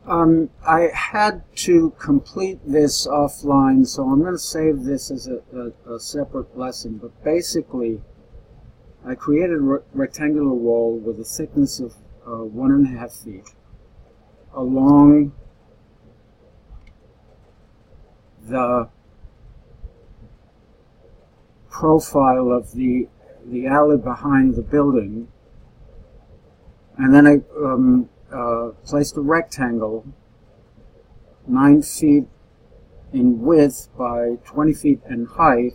I had to complete this offline, so I'm going to save this as a separate lesson. But basically, I created a rectangular wall with a thickness of 1.5 feet along the profile of the alley behind the building, and then I placed a rectangle 9 feet in width by 20 feet in height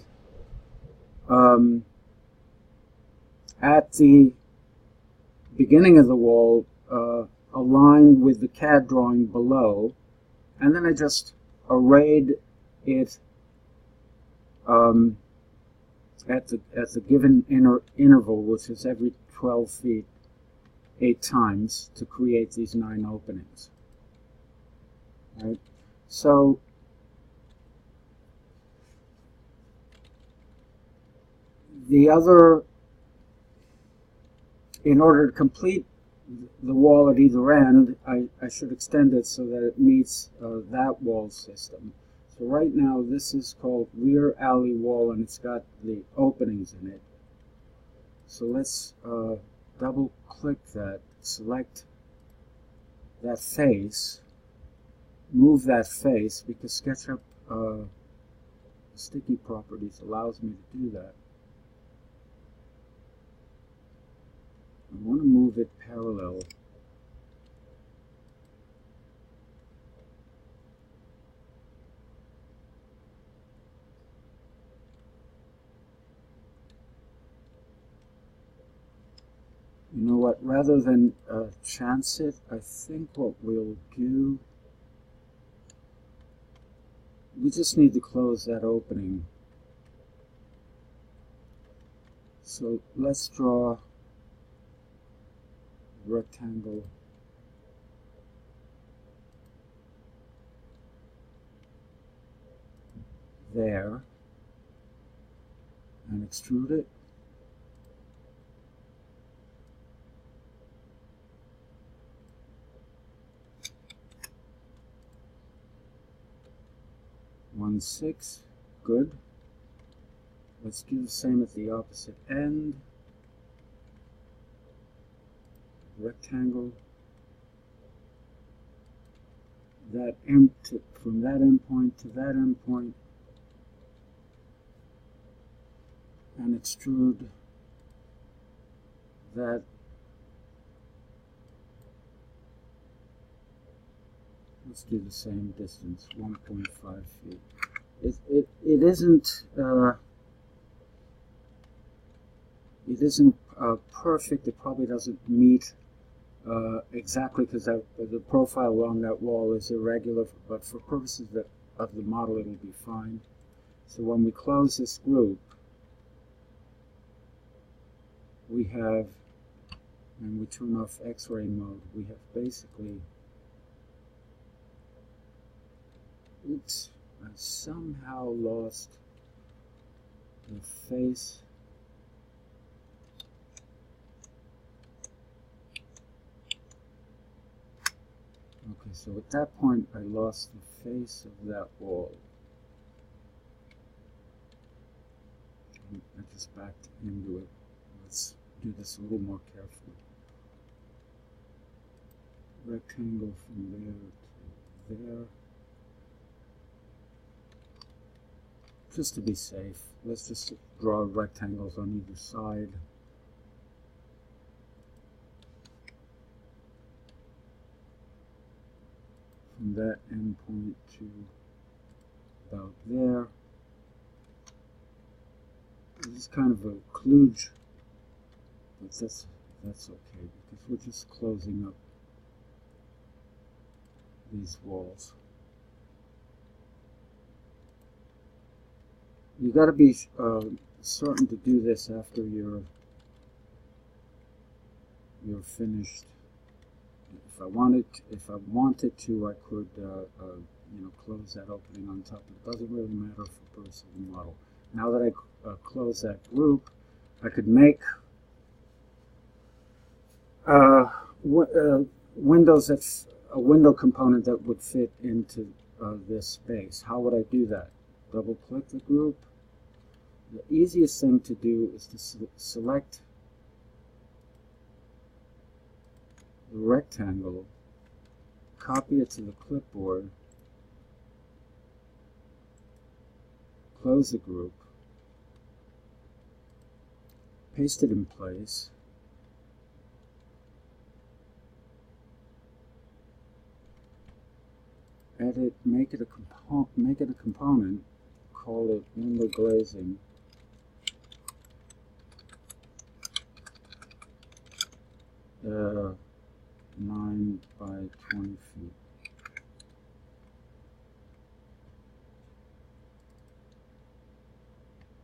at the beginning of the wall, aligned with the CAD drawing below, and then I just arrayed it at the given interval, which is every 12 feet, 8 times, to create these 9 openings. Right? So the other, in order to complete the wall at either end, I should extend it so that it meets that wall system. So right now this is called rear alley wall, and it's got the openings in it. So let's double click that, select that face, move that face, because SketchUp sticky properties allows me to do that. I want to move it parallel. You know what, rather than chance it, I think what we'll do, we just need to close that opening. So let's draw a rectangle there and extrude it. One six, good. Let's do the same at the opposite end. Rectangle. That from that endpoint to that endpoint, and extrude that. Let's do the same distance, 1.5 feet. It isn't perfect. It probably doesn't meet exactly, because the profile along that wall is irregular, but for purposes of the model it'll be fine. So when we close this group, we have, and we turn off X-ray mode, we have basically, oops, I somehow lost the face. Okay, so at that point I lost the face of that wall. I just backed into it. Let's do this a little more carefully. Rectangle from there to there. Just to be safe, let's just draw rectangles on either side. From that endpoint to about there. This is kind of a kludge, but that's okay, because we're just closing up these walls. You got to be certain to do this after you're finished. If I wanted to, I could close that opening on top. It doesn't really matter for purposes of the model. Now that I close that group, I could make windows that a window component that would fit into this space. How would I do that? Double click the group. The easiest thing to do is to select the rectangle, copy it to the clipboard, close the group, paste it in place, edit, make it a component, call it window glazing. Uh, 9 by 20 feet.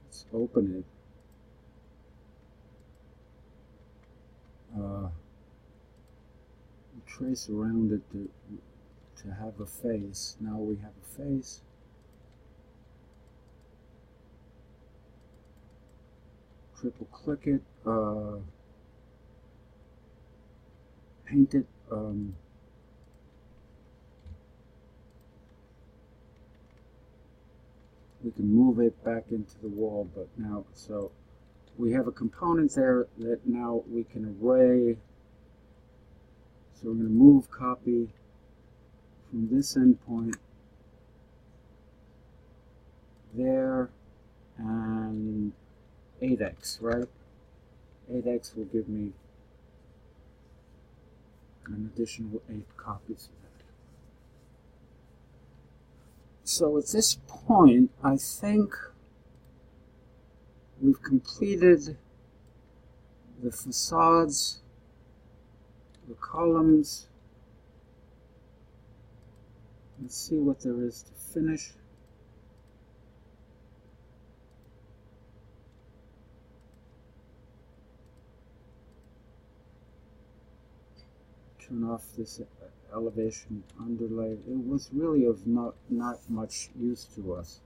Let's open it. Trace around it to have a face. Now we have a face. Triple click it. Paint it. We can move it back into the wall, but now, so we have a component there that now we can array. So we're going to move copy from this endpoint there, and 8x, right? 8x will give me an additional 8 copies of that. So at this point, I think we've completed the facades, the columns. Let's see what there is to finish. Turn off this elevation underlay. It was really of not much use to us.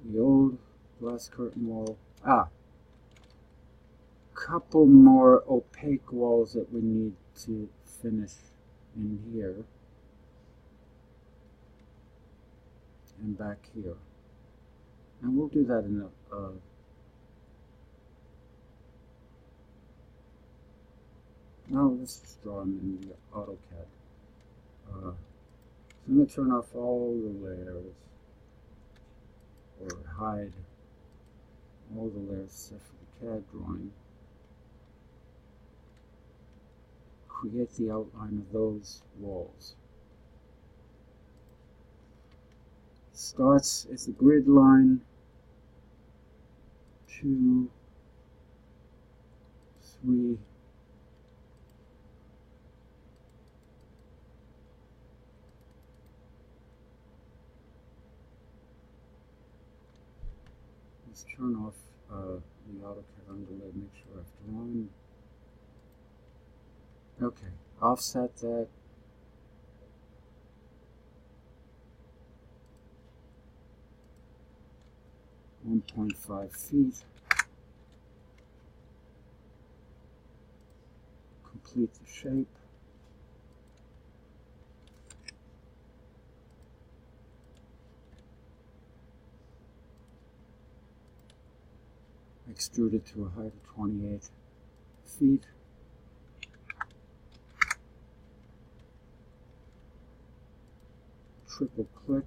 The old glass curtain wall. Couple more opaque walls that we need to finish in here and back here, and we'll do that in a no, let's just draw them in the AutoCAD. So I'm going to turn off all the layers, or hide all the layers except for the CAD drawing. Create the outline of those walls. Starts as the grid line, 2, 3, let's turn off the AutoCAD underlay, make sure I've drawn. Okay, offset that. .5 feet. Complete the shape. Extrude it to a height of 28 feet. Triple click,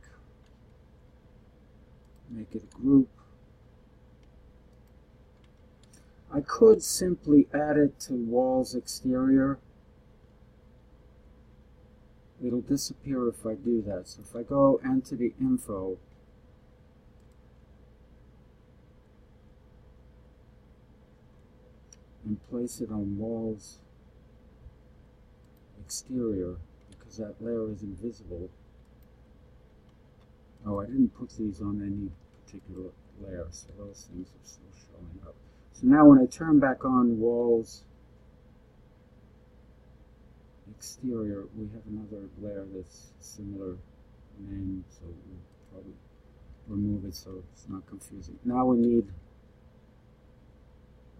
make it a group. I could simply add it to walls exterior. It'll disappear if I do that. So if I go entity info, and place it on walls exterior, because that layer is invisible. Oh, I didn't put these on any particular layer, so those things are still showing up. So now when I turn back on walls exterior, we have another layer that's similar name, so we'll probably remove it so it's not confusing. Now we need,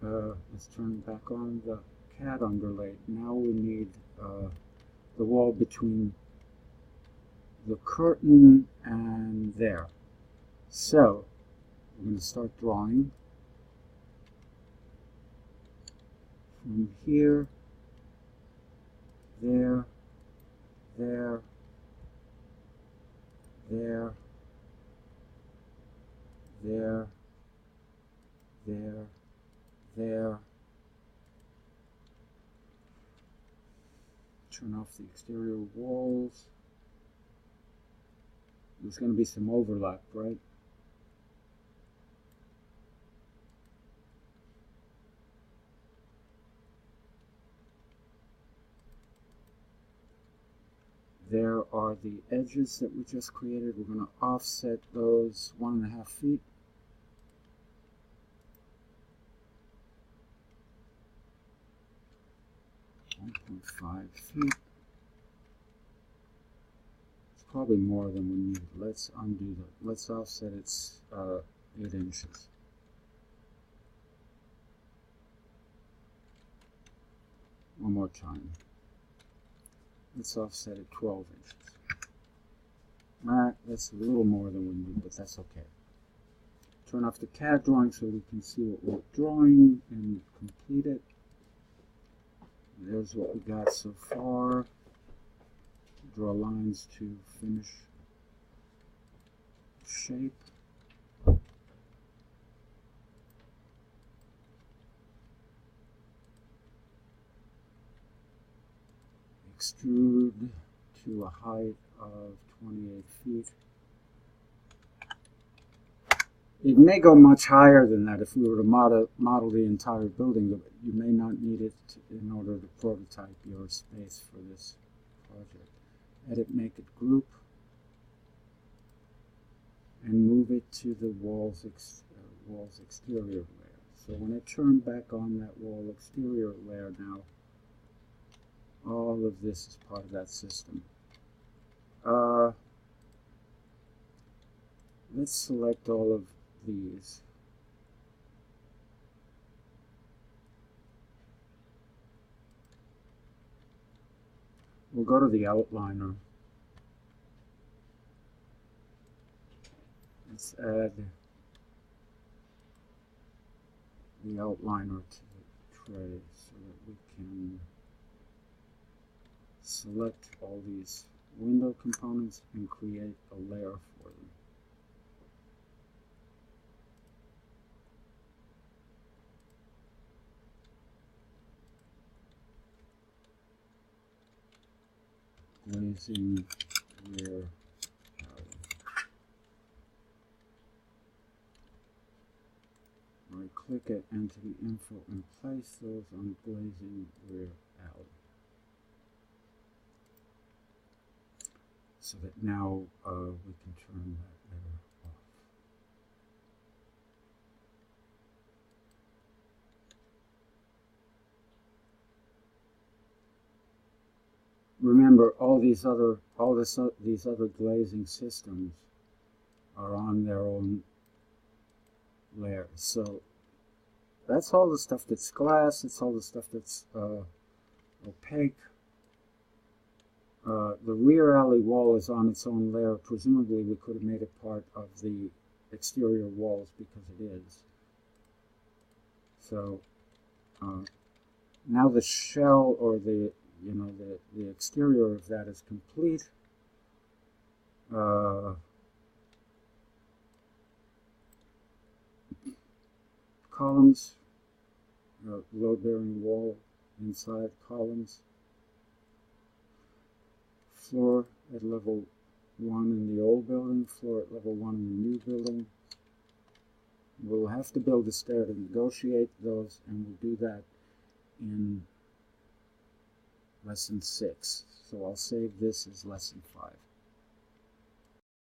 let's turn back on the CAD underlay. Now we need the wall between the curtain and there. So we're going to start drawing from here, there, there, there, there, there, there. Turn off the exterior walls. There's going to be some overlap, right? There are the edges that we just created. We're going to offset those 1.5 feet. .5 feet. It's probably more than we need. Let's undo that. Let's offset its 8 inches. One more time. Let's offset it 12 inches. That's a little more than we need, but that's okay. Turn off the CAD drawing so we can see what we're drawing and complete it. There's what we got so far. Draw lines to finish shape. Extrude to a height of 28 feet. It may go much higher than that if we were to model the entire building, but you may not need it in order to prototype your space for this project. Edit, make it group, and move it to the wall's exterior layer. So when I turn back on that wall exterior layer now, all of this is part of that system. Let's select all of these. We'll go to the outliner. Let's add the outliner to the tray so that we can select all these window components and create a layer for them. Glazing rear alley. Right click it, enter the info and place those on glazing rear alley. So that now we can turn that layer off. Remember, these other glazing systems are on their own layer. So that's all the stuff that's glass. It's all the stuff that's opaque. The rear alley wall is on its own layer. Presumably, we could have made it part of the exterior walls because it is. So now the shell, or the exterior of that is complete. Columns, load-bearing wall inside columns. Floor at level 1 in the old building, floor at level 1 in the new building. We'll have to build a stair to negotiate those, and we'll do that in lesson 6. So I'll save this as lesson 5.